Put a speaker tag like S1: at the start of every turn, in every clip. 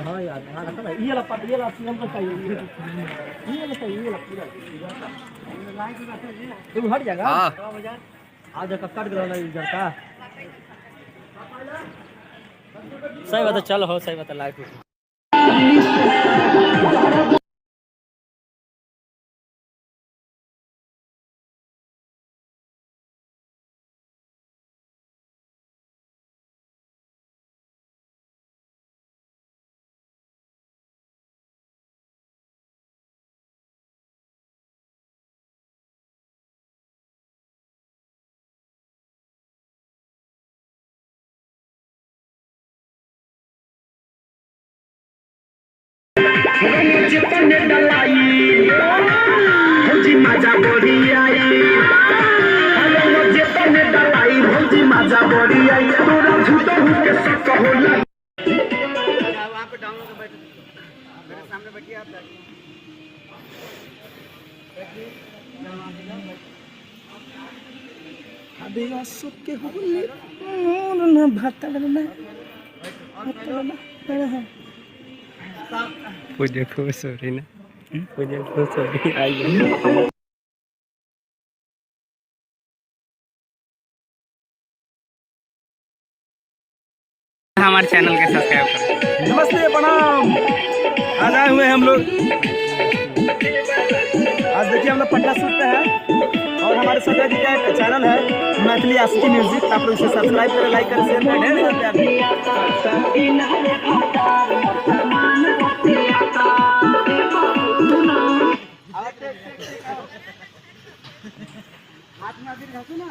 S1: हाँ यार हाँ रखा है ये ला हमको चाहिए ये ला पूरा तुम हट जाएगा हां आज का कट गला इधर का सही बात है चल हो सही बात है लाइफ
S2: मुझे पन्ने डलाई भौजी माझा बड़ी आई मुझे पन्ने डलाई भौजी माझा बड़ी आई तोरा झूठो के सक होला वहां पे डाउन होकर बैठो मेरे सामने बैठिए आप अभी सुख के होले ना भात डालना है पूजा खुश हो रही ना पूजा खुश हो रही आई हमारे चैनल के सब्सक्राइब करें। नमस्ते प्रणाम आज आए हुए हम लोग आज देखिए हम लोग पटना शूट पे है और हमारे संजय जी का एक चैनल है मैथिली आशिकी म्यूजिक आप लोग इसे सब्सक्राइब करें लाइक करें शेयर करें हाथ में अभी घासो ना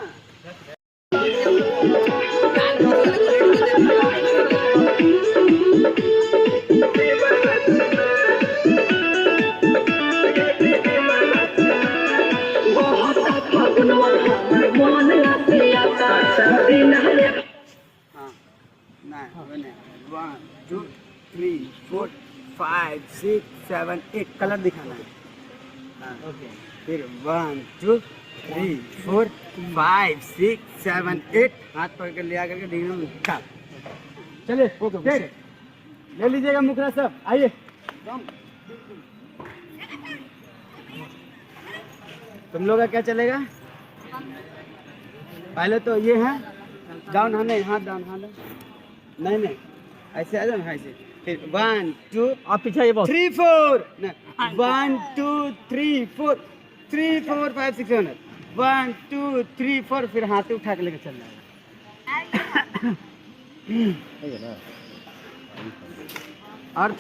S2: one two three four 5 6 7 8 colour दिखाना है ओके फिर 1 2 3 4 5 6 7 8 हाथ पकड़ के लिया करके डिग्री में चलिए ओके ले लीजिएगा मुखरा सब आइए तुम लोग का क्या चलेगा पहले तो ये है डाउन हाथ नहीं हाथ डाउन हाथ नहीं ऐसे आ जाओ ना ऐसे फिर 1 2
S1: आप पीछे ये
S2: 3 4 1 2 3 4 3 4 5 6 7 1 2 3 4 फिर हाथ उठा के लेके चलना है अर्थ